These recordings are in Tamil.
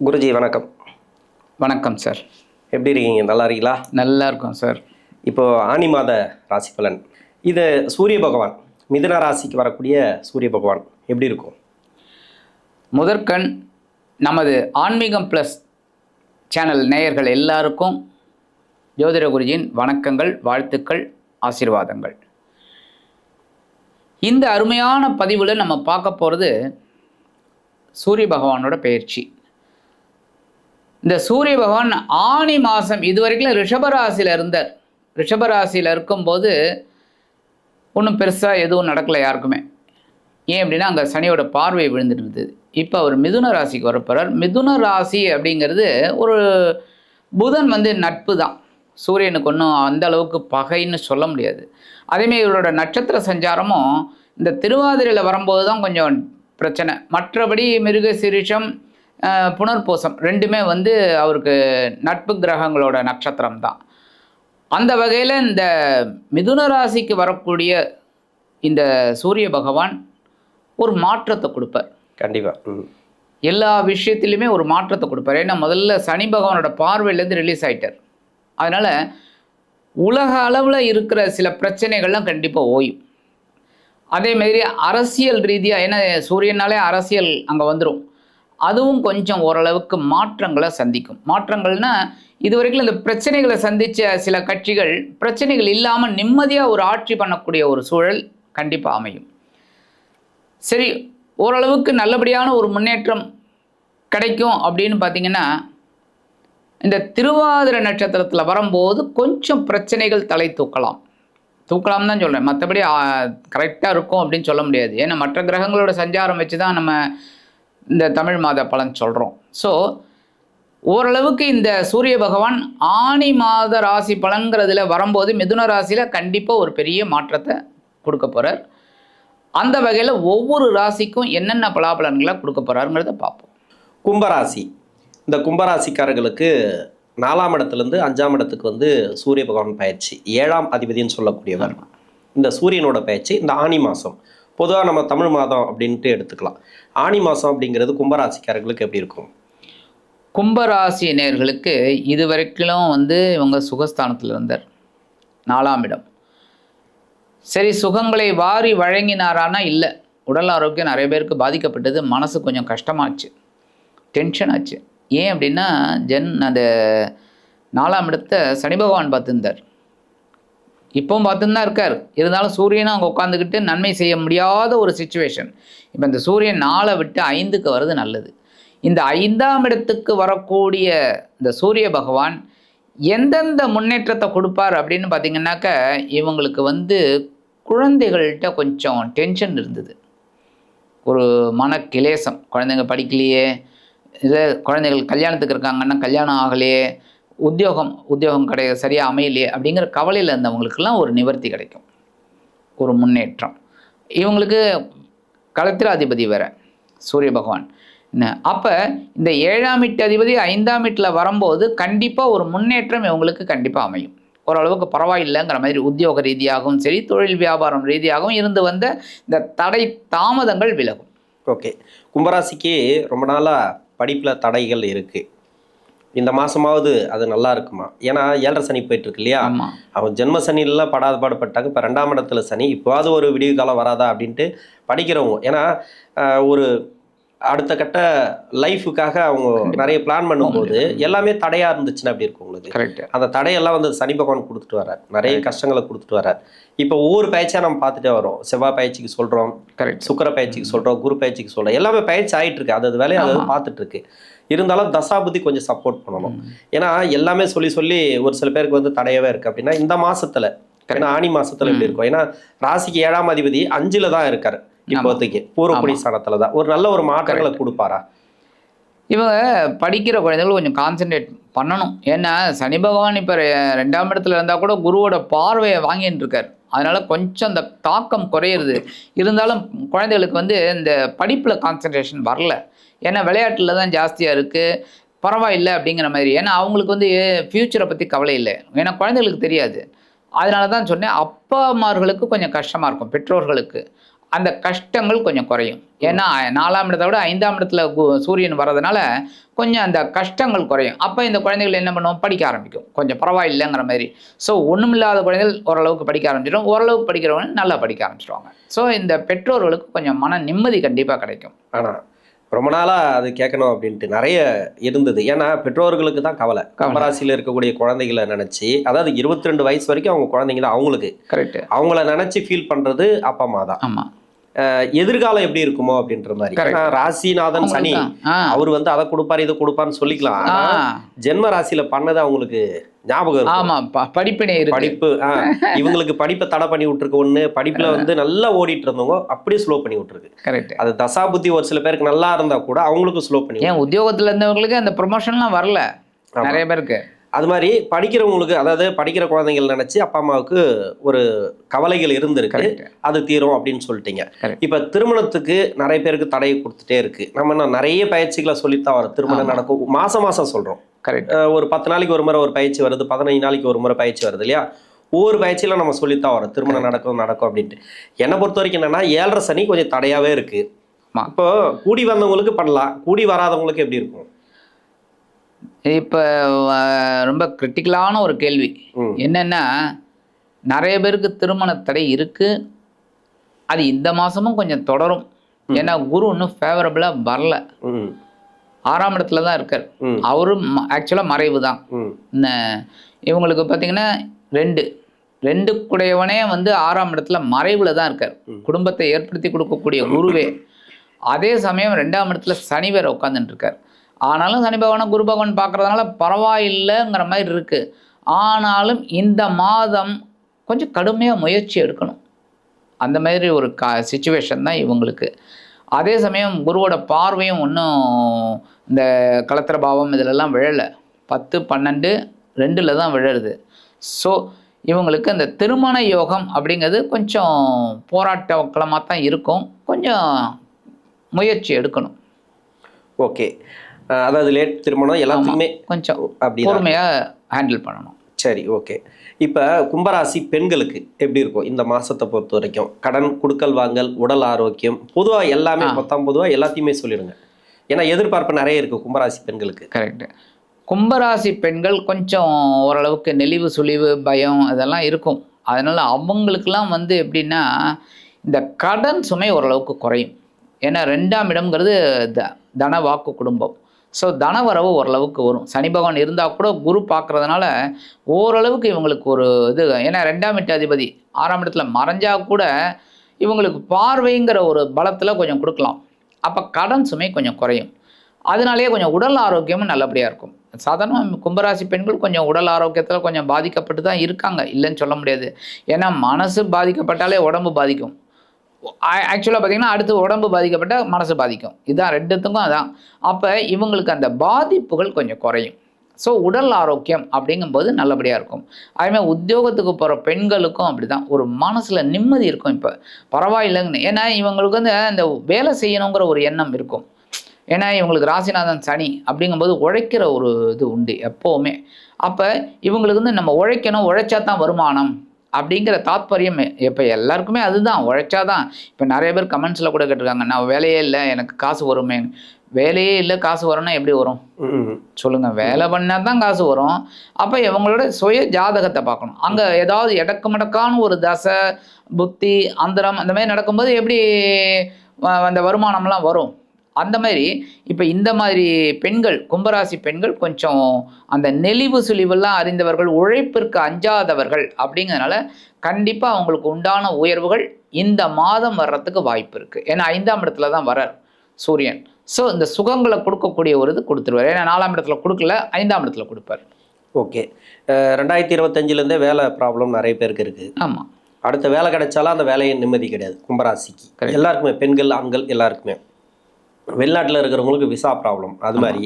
குருஜி வணக்கம். வணக்கம் சார். எப்படி இருக்கீங்க? நல்லா இருக்கீங்களா? நல்லா இருக்கும் சார். இப்போது ஆனி மாத ராசி பலன், இது சூரிய பகவான் மிதுன ராசிக்கு வரக்கூடிய சூரிய பகவான் எப்படி இருக்கும்? முதற்கண் நமது ஆன்மீகம் ப்ளஸ் சேனல் நேயர்கள் எல்லாருக்கும் ஜோதிட குருஜியின் வணக்கங்கள், வாழ்த்துக்கள், ஆசீர்வாதங்கள். இந்த அருமையான பதிவில் நம்ம பார்க்க போகிறது சூரிய பகவானோட பெயர்ச்சி. இந்த சூரிய பகவான் ஆனி மாதம் இதுவரைக்கும் ரிஷபராசியில் இருந்தார். ரிஷபராசியில் இருக்கும்போது ஒன்றும் பெருசாக எதுவும் நடக்கலை யாருக்குமே. ஏன் அப்படின்னா அங்கே சனியோட பார்வை விழுந்துட்டு இருந்தது. இப்போ அவர் மிதுன ராசிக்கு வரப்போகிறார். மிதுன ராசி அப்படிங்கிறது ஒரு புதன் நட்பு தான். சூரியனுக்கு ஒன்றும் அந்த அளவுக்கு பகைன்னு சொல்ல முடியாது. அதேமாதிரி இவரோட நட்சத்திர சஞ்சாரமும் இந்த திருவாதிரையில் வரும்போது தான் கொஞ்சம் பிரச்சனை. மற்றபடி மிருகசீரிஷம், புனர்பூசம் ரெண்டுமே அவருக்கு நட்பு கிரகங்களோட நட்சத்திரம் தான். அந்த வகையில் இந்த மிதுன ராசிக்கு வரக்கூடிய இந்த சூரிய பகவான் ஒரு மாற்றத்தை கொடுப்பார். கண்டிப்பாக எல்லா விஷயத்திலுமே ஒரு மாற்றத்தை கொடுப்பார். ஏன்னா முதல்ல சனி பகவானோட பார்வையிலேருந்து ரிலீஸ் ஆகிட்டார். அதனால் உலக அளவில் இருக்கிற சில பிரச்சனைகள்லாம் கண்டிப்பாக ஓயும். அதேமாதிரி அரசியல் ரீதியாக, ஏன்னா சூரியனாலே அரசியல் அங்கே வந்துடும், அதுவும் கொஞ்சம் ஓரளவுக்கு மாற்றங்களை சந்திக்கும். மாற்றங்கள்னால் இதுவரைக்கும் இந்த பிரச்சனைகளை சந்தித்த சில கட்சிகள் பிரச்சனைகள் இல்லாமல் நிம்மதியாக ஒரு ஆட்சி பண்ணக்கூடிய ஒரு சூழல் கண்டிப்பாக அமையும். சரி, ஓரளவுக்கு நல்லபடியான ஒரு முன்னேற்றம் கிடைக்கும் அப்படின்னு பார்த்திங்கன்னா, இந்த திருவாதிரை நட்சத்திரத்தில் வரும்போது கொஞ்சம் பிரச்சனைகள் தலை தூக்கலாம் தான் சொல்கிறேன். மற்றபடி கரெக்டாக இருக்கும் அப்படின்னு சொல்ல முடியாது. ஏன்னா மற்ற கிரகங்களோட சஞ்சாரம் வச்சு தான் நம்ம இந்த தமிழ் மாத பலன் சொல்கிறோம். ஸோ ஓரளவுக்கு இந்த சூரிய பகவான் ஆனி மாத ராசி பலன்கிறதுல வரும்போது மிதுன ராசியில் கண்டிப்பாக ஒரு பெரிய மாற்றத்தை கொடுக்க போகிறார். அந்த வகையில் ஒவ்வொரு ராசிக்கும் என்னென்ன பலாபலன்களை கொடுக்க போகிறாருங்கிறத பார்ப்போம். கும்பராசி, இந்த கும்பராசிக்காரர்களுக்கு 4ஆம் இடத்துலேருந்து 5ஆம் இடத்துக்கு சூரிய பகவான் பயிற்சி, 7ஆம் அதிபதினு சொல்லக்கூடியவர். இந்த சூரியனோட பயிற்சி இந்த ஆனி மாதம், பொதுவாக நம்ம தமிழ் மாதம் அப்படின்ட்டு எடுத்துக்கலாம். ஆனி மாதம் அப்படிங்கிறது கும்பராசிக்காரர்களுக்கு எப்படி இருக்கும்? கும்பராசி நேயர்களுக்கு இது வரைக்கும் இவங்க சுகஸ்தானத்தில் இருந்தார், 4ஆம் இடம். சரி, சுகங்களை வாரி வழங்கினாரானா இல்லை. உடல் ஆரோக்கியம் நிறைய பேருக்கு பாதிக்கப்பட்டது. மனசு கொஞ்சம் கஷ்டமாச்சு, டென்ஷன் ஆச்சு. ஏன் அப்படின்னா அந்த 4ஆம் இடத்தை சனி பகவான் பார்த்துருந்தார், இப்போவும் பார்த்துன்னு தான் இருக்கார். இருந்தாலும் சூரியனும் அங்கே உட்காந்துக்கிட்டு நன்மை செய்ய முடியாத ஒரு சிச்சுவேஷன். இப்போ இந்த சூரியன் 4 விட்டு 5க்கு வர்றது நல்லது. இந்த 5ஆம் இடத்துக்கு வரக்கூடிய இந்த சூரிய பகவான் எந்தெந்த முன்னேற்றத்தை கொடுப்பார் அப்படின்னு பார்த்திங்கன்னாக்க, இவங்களுக்கு குழந்தைகள்கிட்ட கொஞ்சம் டென்ஷன் இருந்தது, ஒரு மன கிளேசம். குழந்தைங்க படிக்கலையே, இல்லை குழந்தைகள் கல்யாணத்துக்கு இருக்காங்கன்னா கல்யாணம் ஆகலையே, உத்தியோகம் கிடையாது, சரியாக அமையலையே அப்படிங்கிற கவலையில் இருந்தவங்களுக்கெல்லாம் ஒரு நிவர்த்தி கிடைக்கும், ஒரு முன்னேற்றம். இவங்களுக்கு களத்திராதிபதி வேறு சூரிய பகவான். அப்போ இந்த 7ஆம் வீட்டு அதிபதி 5ஆம் வீட்டில் வரும்போது கண்டிப்பாக ஒரு முன்னேற்றம் இவங்களுக்கு கண்டிப்பாக அமையும். ஓரளவுக்கு பரவாயில்லைங்கிற மாதிரி உத்தியோக ரீதியாகவும் சரி, தொழில் வியாபாரம் ரீதியாகவும் இருந்து வந்த இந்த தடை தாமதங்கள் விலகும். ஓகே, கும்பராசிக்கு ரொம்ப நாளாக படிப்பில் தடைகள் இருக்குது. இந்த மாதமாவது அது நல்லா இருக்குமா? ஏன்னா 7.5 சனி போயிட்டுருக்கு இல்லையா? அவங்க ஜென்ம சனிலாம் படாத பாடுபட்டாங்க. இப்போ 2ஆம் இடத்துல சனி, இப்போவாது ஒரு விடிவு காலம் வராதா அப்படின்ட்டு படிக்கிறவங்க, ஏன்னா ஒரு அடுத்த கட்ட லைஃபுக்காக அவங்க நிறைய பிளான் பண்ணும்போது எல்லாமே தடையாக இருந்துச்சுன்னா அப்படி இருக்கும் உங்களுக்கு. கரெக்ட். அந்த தடையெல்லாம் சனி பகவான் கொடுத்துட்டு வர்றார், நிறைய கஷ்டங்களை கொடுத்துட்டு வர்றார். இப்போ ஒவ்வொரு பயிற்சியாக நம்ம பார்த்துட்டே வரோம். செவ்வாய் பயிற்சிக்கு சொல்கிறோம், கரெக்ட், சுக்கிர பயிற்சிக்கு சொல்கிறோம், குரு பயிற்சிக்கு சொல்கிறோம், எல்லாமே பயிற்சி ஆகிட்டு இருக்கு. அது வேலையை அதை பார்த்துட்டு இருக்கு. இருந்தாலும் தசாபுத்தி கொஞ்சம் சப்போர்ட் பண்ணணும். ஏன்னா எல்லாமே சொல்லி ஒரு சில பேருக்கு தடையவே இருக்குது அப்படின்னா இந்த மாதத்தில், ஏன்னா ஆனி மாதத்தில் எப்படி இருக்கும்? ஏன்னா ராசிக்கு 7ஆம் அதிபதி 5ல் தான் இருக்கார் இப்போதைக்கு, பூர்வ ஸ்தானத்துல தான். ஒரு நல்ல ஒரு மாற்றங்களை கொடுப்பாரா? இவங்க படிக்கிற குழந்தைகள் கொஞ்சம் கான்சென்ட்ரேட் பண்ணணும். ஏன்னா சனி பகவான் இப்போ 2ஆம் இடத்துல இருந்தால் கூட குருவோட பார்வையை வாங்கிட்டு இருக்கார். அதனால் கொஞ்சம் அந்த தாக்கம் குறையிறது. இருந்தாலும் குழந்தைகளுக்கு இந்த படிப்பில் கான்சன்ட்ரேஷன் வரல. ஏன்னா விளையாட்டில் தான் ஜாஸ்தியாக இருக்குது, பரவாயில்லை அப்படிங்கிற மாதிரி. ஏன்னா அவங்களுக்கு ஃப்யூச்சரை பற்றி கவலை இல்லை, ஏன்னா குழந்தைகளுக்கு தெரியாது. அதனால தான் சொன்னேன், அப்பா அம்மார்களுக்கு கொஞ்சம் கஷ்டமாக இருக்கும், பெற்றோர்களுக்கு. அந்த கஷ்டங்கள் கொஞ்சம் குறையும். ஏன்னா 4ஆம் இடத்தை விட 5ஆம் இடத்துல சூரியன் வர்றதுனால கொஞ்சம் அந்த கஷ்டங்கள் குறையும். அப்போ இந்த குழந்தைகள் என்ன பண்ணுவோம், படிக்க ஆரம்பிக்கும், கொஞ்சம் பரவாயில்லைங்கிற மாதிரி. ஸோ ஒன்றுமில்லாத குழந்தைகள் ஓரளவுக்கு படிக்க ஆரம்பிச்சிடும், ஓரளவுக்கு படிக்கிறவங்க நல்லா படிக்க ஆரம்பிச்சிடுவாங்க. ஸோ இந்த பெற்றோர்களுக்கு கொஞ்சம் மன நிம்மதி கண்டிப்பாக கிடைக்கும். ஆனால் ரொம்ப நாளாக அது கேட்கணும் அப்படின்ட்டு நிறைய இருந்தது. ஏன்னா பெற்றோர்களுக்கு தான் கவலை, கும்பராசியில் இருக்கக்கூடிய குழந்தைகளை நினச்சி, அதாவது 22 வயசு வரைக்கும் அவங்க குழந்தைங்க தான் அவங்களுக்கு. கரெக்ட். அவங்கள நினச்சி ஃபீல் பண்ணுறது அப்பா அம்மா தான். ஆமாம். எதிர்காலம் எப்படி இருக்குமோ அப்படின்ற மாதிரி. ராசிநாதன் சனி அவர் வந்து அதை கொடுப்பாரு இதை கொடுப்பாருன்னு சொல்லிக்கலாம். ஜென்ம ராசியில பண்ணது அவங்களுக்கு ஞாபகம். ஆமா, படிப்பினை படிப்பு இவங்களுக்கு படிப்பை தடை பண்ணி விட்டுருக்கு. ஒண்ணு படிப்புல வந்து நல்லா ஓடிட்டு இருந்தவங்க அப்படியே ஸ்லோ பண்ணி விட்டுருக்கு. கரெக்ட். அது தசாபுத்தி ஒரு சில பேருக்கு நல்லா இருந்தா கூட அவங்களுக்கும் ஸ்லோ பண்ணி. ஏன் உத்தியோகத்துல இருந்தவங்களுக்கு அந்த ப்ரொமோஷன்லாம் வரல நிறைய பேருக்கு. அது மாதிரி படிக்கிறவங்களுக்கு, அதாவது படிக்கிற குழந்தைகள் நினைச்சு அப்பா அம்மாவுக்கு ஒரு கவலைகள் இருந்திருக்கு, அது தீரும் அப்படின்னு சொல்லிட்டீங்க. இப்ப திருமணத்துக்கு நிறைய பேருக்கு தடையை கொடுத்துட்டே இருக்கு. நம்ம நிறைய பயிற்சிகளை சொல்லித்தான் வரோம். திருமணம் நடக்கும் மாசம் மாசம் சொல்றோம். ஒரு 10 நாளைக்கு ஒரு முறை ஒரு பயிற்சி வருது, 15 நாளைக்கு ஒரு முறை பயிற்சி வருது இல்லையா? ஒவ்வொரு பயிற்சியில நம்ம சொல்லித்தான் வரோம் திருமணம் நடக்கும் அப்படின்ட்டு. என்னை பொறுத்த வரைக்கும் என்னன்னா 7.5 சனி கொஞ்சம் தடையாவே இருக்கு. இப்போ கூடி வந்தவங்களுக்கு பண்ணலாம், கூடி வராதவங்களுக்கு எப்படி இருக்கும்? இப்போ ரொம்ப கிரிட்டிக்கலான ஒரு கேள்வி என்னன்னா, நிறைய பேருக்கு திருமண தடை இருக்கு. அது இந்த மாசமும் கொஞ்சம் தொடரும். ஏன்னா குரு இன்னும் ஃபேவரபிளா வரல. 6ஆம் இடத்துல தான் இருக்கார். அவரும் ஆக்சுவலாக மறைவு தான். இவங்களுக்கு பார்த்தீங்கன்னா 2 குடையவனே வந்து 6ஆம் இடத்துல மறைவுல தான் இருக்கார். குடும்பத்தை ஏற்படுத்தி கொடுக்கக்கூடிய குருவே. அதே சமயம் 2ஆம் இடத்துல சனி வேற உட்காந்துட்டு இருக்கார். ஆனாலும் சனி பகவானை குரு பகவான் பார்க்கறதுனால பரவாயில்லைங்கிற மாதிரி இருக்கு. ஆனாலும் இந்த மாதம் கொஞ்சம் கடுமையாக முயற்சி எடுக்கணும். அந்த மாதிரி ஒரு சிச்சுவேஷன் தான் இவங்களுக்கு. அதே சமயம் குருவோட பார்வையும் ஒன்றும் இந்த களத்திர பாவம் இதிலெல்லாம் விழலை. 10, 12, 2ல் தான் விழருது. ஸோ இவங்களுக்கு அந்த திருமண யோகம் அப்படிங்கிறது கொஞ்சம் போராட்டமாக தான் இருக்கும். கொஞ்சம் முயற்சி எடுக்கணும். ஓகே, அதாவது லேட் திருமணம் எல்லாத்துக்குமே கொஞ்சம் அப்படி பொறுமையாக ஹேண்டில் பண்ணணும். சரி, ஓகே. இப்போ கும்பராசி பெண்களுக்கு எப்படி இருக்கும் இந்த மாதத்தை பொறுத்த வரைக்கும்? கடன், குடுக்கல் வாங்கல், உடல் ஆரோக்கியம், பொதுவாக எல்லாமே பொதுவாக எல்லாத்தையுமே சொல்லிடுங்க. ஏன்னா எதிர்பார்ப்பு நிறைய இருக்குது கும்பராசி பெண்களுக்கு. கரெக்டு. கும்பராசி பெண்கள் கொஞ்சம் ஓரளவுக்கு நெளிவு சுழிவு பயம் அதெல்லாம் இருக்கும். அதனால் அவங்களுக்கெல்லாம் வந்து எப்படின்னா இந்த கடன் சுமை ஓரளவுக்கு குறையும். ஏன்னா 2ஆம் இடம்ங்கிறது தன வாக்கு குடும்பம். ஸோ தனவரவு ஓரளவுக்கு வரும். சனி பகவான் இருந்தால் கூட குரு பார்க்குறதுனால ஓரளவுக்கு இவங்களுக்கு ஒரு இது. ஏன்னா 2ஆம் வீட்டு அதிபதி 6ஆம் இடத்துல மறைஞ்சா கூட இவங்களுக்கு பார்வைங்கிற ஒரு பலத்தில் கொஞ்சம் கொடுக்கலாம். அப்போ கடன் சுமை கொஞ்சம் குறையும். அதனாலேயே கொஞ்சம் உடல் ஆரோக்கியமும் நல்லபடியாக இருக்கும். சாதாரணமாக கும்பராசி பெண்கள் கொஞ்சம் உடல் ஆரோக்கியத்தில் கொஞ்சம் பாதிக்கப்பட்டு தான் இருக்காங்க, இல்லைன்னு சொல்ல முடியாது. ஏன்னா மனசு பாதிக்கப்பட்டாலே உடம்பு பாதிக்கும். ஆக்சுவலாக பார்த்திங்கன்னா அடுத்து உடம்பு பாதிக்கப்பட்டால் மனசு பாதிக்கும். இதுதான் 2த்துக்கும் அதான். அப்போ இவங்களுக்கு அந்த பாதிப்புகள் கொஞ்சம் குறையும். ஸோ உடல் ஆரோக்கியம் அப்படிங்கும்போது நல்லபடியாக இருக்கும். அதேமாதிரி உத்தியோகத்துக்கு போகிற பெண்களுக்கும் அப்படி தான் ஒரு மனசில் நிம்மதி இருக்கும். இப்போ பரவாயில்லைங்கன்னு. ஏன்னா இவங்களுக்கு வந்து அந்த வேலை செய்யணுங்கிற ஒரு எண்ணம் இருக்கும். ஏன்னா இவங்களுக்கு ராசிநாதன் சனி அப்படிங்கும்போது உழைக்கிற ஒரு இது உண்டு எப்போவுமே. அப்போ இவங்களுக்கு வந்து நம்ம உழைக்கணும், உழைச்சா தான் வருமானம் அப்படிங்கிற தாத்பரியம் இப்போ எல்லாருக்குமே அதுதான், உழைச்சாதான். இப்போ நிறைய பேர் கமெண்ட்ஸில் கூட கேட்டிருக்காங்க, நான் வேலையே இல்லை எனக்கு காசு வருமே. வேலையே இல்லை காசு வரும்னா எப்படி வரும் சொல்லுங்கள்? வேலை பண்ணால் தான் காசு வரும். அப்போ இவங்களோட சுய ஜாதகத்தை பார்க்கணும். அங்கே ஏதாவது எடக்கு மடக்கான ஒரு தசை புத்தி அந்தரம் அந்த மாதிரி நடக்கும்போது எப்படி அந்த வருமானம்லாம் வரும். அந்த மாதிரி இப்போ இந்த மாதிரி பெண்கள் கும்பராசி பெண்கள் கொஞ்சம் அந்த நெளிவு சுழிவெல்லாம் அறிந்தவர்கள், உழைப்பிற்கு அஞ்சாதவர்கள் அப்படிங்கிறதுனால கண்டிப்பாக அவங்களுக்கு உண்டான உயர்வுகள் இந்த மாதம் வர்றதுக்கு வாய்ப்பு இருக்குது. ஏன்னா 5ஆம் இடத்துல தான் வரார் சூரியன். ஸோ இந்த சுகங்களை கொடுக்கக்கூடிய ஒரு இது கொடுத்துருவார். ஏன்னா 4ஆம் இடத்துல கொடுக்கல, 5ஆம் இடத்துல கொடுப்பார். ஓகே, 2025லேருந்தே வேலை ப்ராப்ளம் நிறைய பேருக்கு இருக்குது. ஆமாம். அடுத்த வேலை கிடைச்சாலும் அந்த வேலையின் நிம்மதி கிடையாது கும்பராசிக்கு. எல்லாருக்குமே, பெண்கள் ஆண்கள் எல்லாருக்குமே. வெளிநாட்டில் இருக்கிறவங்களுக்கு விசா ப்ராப்ளம், அது மாதிரி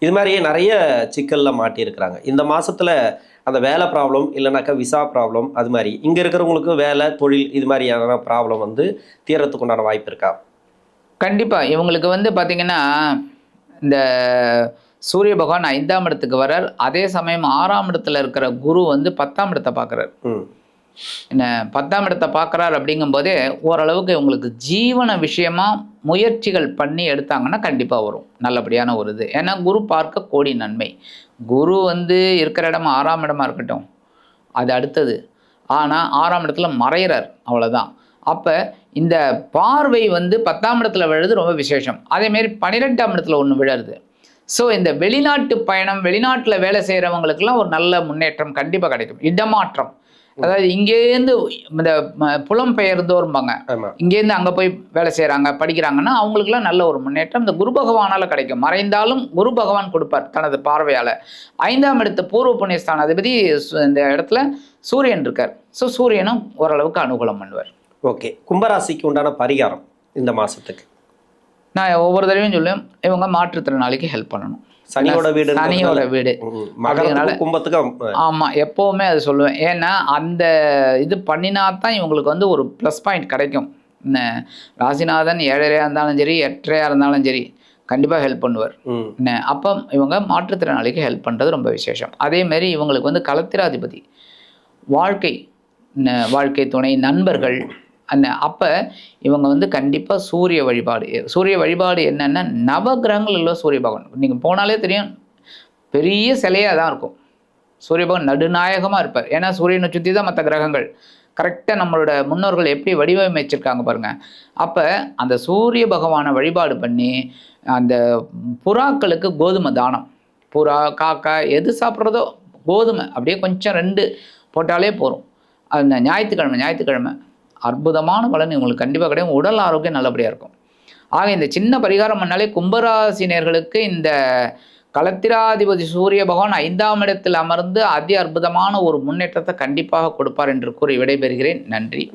இது மாதிரி நிறைய சிக்கலில் மாட்டியிருக்கிறாங்க. இந்த மாதத்தில் அந்த வேலை ப்ராப்ளம் இல்லைனாக்கா விசா ப்ராப்ளம், அது மாதிரி இங்கே இருக்கிறவங்களுக்கு வேலை தொழில் இது மாதிரியான ப்ராப்ளம் வந்து தீர்றதுக்கு உண்டான வாய்ப்பு இருக்கா? கண்டிப்பாக. இவங்களுக்கு வந்து பார்த்திங்கன்னா இந்த சூரிய பகவான் 5ஆம் இடத்துக்கு வரார். அதே சமயம் 6ஆம் இடத்துல இருக்கிற குரு வந்து 10ஆம் இடத்தை பார்க்குறார். என்ன 10ஆம் இடத்தை பார்க்குறாரு அப்படிங்கும்போதே ஓரளவுக்கு உங்களுக்கு ஜீவன விஷயமா முயற்சிகள் பண்ணி எடுத்தாங்கன்னா கண்டிப்பாக வரும் நல்லபடியான ஒரு இது. ஏன்னா குரு பார்க்க கோடி நன்மை. குரு வந்து இருக்கிற இடம் 6ஆம் இடமா இருக்கட்டும், அது அடுத்தது. ஆனால் 6ஆம் இடத்துல மறையிறார், அவ்வளோதான். அப்போ இந்த பார்வை வந்து 10ஆம் இடத்துல விழுது ரொம்ப விசேஷம். அதேமாரி 12ஆம் இடத்துல ஒன்று விழருது. ஸோ இந்த வெளிநாட்டு பயணம், வெளிநாட்டில் வேலை செய்கிறவங்களுக்கெல்லாம் ஒரு நல்ல முன்னேற்றம் கண்டிப்பாக கிடைக்கும். இடமாற்றம், அதாவது இங்கேருந்து இந்த புலம்பெயர்ந்தோர்பாங்க, இங்கேருந்து அங்கே போய் வேலை செய்கிறாங்க, படிக்கிறாங்கன்னா அவங்களுக்குலாம் நல்ல ஒரு முன்னேற்றம் இந்த குரு பகவானால் கிடைக்கும். மறைந்தாலும் குரு பகவான் கொடுப்பார் தனது பார்வையால். 5ஆம் இடத்து பூர்வ புண்ணியஸ்தான அதிபதி இந்த இடத்துல சூரியன் இருக்கார். ஸோ சூரியனும் ஓரளவுக்கு அனுகூலம் பண்ணுவார். ஓகே, கும்பராசிக்கு உண்டான பரிகாரம் இந்த மாதத்துக்கு நான் ஒவ்வொரு தடவையும் சொல்லுவேன், இவங்க மாற்றுத்திறனாளிக்கு ஹெல்ப் பண்ணணும். சனியோட வீடு, சனியோட வீடு கும்பத்துக்கு. ஆமாம், எப்போவுமே அது சொல்லுவேன். ஏன்னா அந்த இது பண்ணினா தான் இவங்களுக்கு வந்து ஒரு ப்ளஸ் பாயிண்ட் கிடைக்கும். ராசிநாதன் 7ரையாக இருந்தாலும் சரி, 8ரையாக இருந்தாலும் சரி, கண்டிப்பாக ஹெல்ப் பண்ணுவார். அப்போ இவங்க மாற்றுத்திறனாளிக்கு ஹெல்ப் பண்ணுறது ரொம்ப விசேஷம். அதேமாரி இவங்களுக்கு வந்து களத்திராதிபதி, வாழ்க்கை துணை, நண்பர்கள். அப்போ இவங்க வந்து கண்டிப்பாக சூரிய வழிபாடு என்னென்னா நவகிரகங்கள் இல்லை சூரிய பகவான். நீங்கள் போனாலே தெரியும், பெரிய சிலையாக தான் இருக்கும். சூரிய பகவான் நடுநாயகமாக இருப்பார். ஏன்னா சூரியனை சுற்றி தான் மற்ற கிரகங்கள். கரெக்டாக நம்மளோட முன்னோர்கள் எப்படி வடிவமைச்சிருக்காங்க பாருங்கள். அப்போ அந்த சூரிய பகவானை வழிபாடு பண்ணி அந்த புறாக்களுக்கு கோதுமை தானம், புறா காக்கா எது சாப்பிட்றதோ கோதுமை அப்படியே கொஞ்சம் 2 போட்டாலே போதும். அந்த ஞாயிற்றுக்கிழமை அற்புதமான பலன் உங்களுக்கு கண்டிப்பாக கிடைக்கும். உடல் ஆரோக்கியம் நல்லபடியாக இருக்கும். ஆக இந்த சின்ன பரிகாரம் பண்ணாலே கும்பராசினியர்களுக்கு இந்த களத்திராதிபதி சூரிய பகவான் 5ஆம் இடத்தில் அமர்ந்து அதி அற்புதமான ஒரு முன்னேற்றத்தை கண்டிப்பாக கொடுப்பார் என்று கூறி விடைபெறுகிறேன். நன்றி.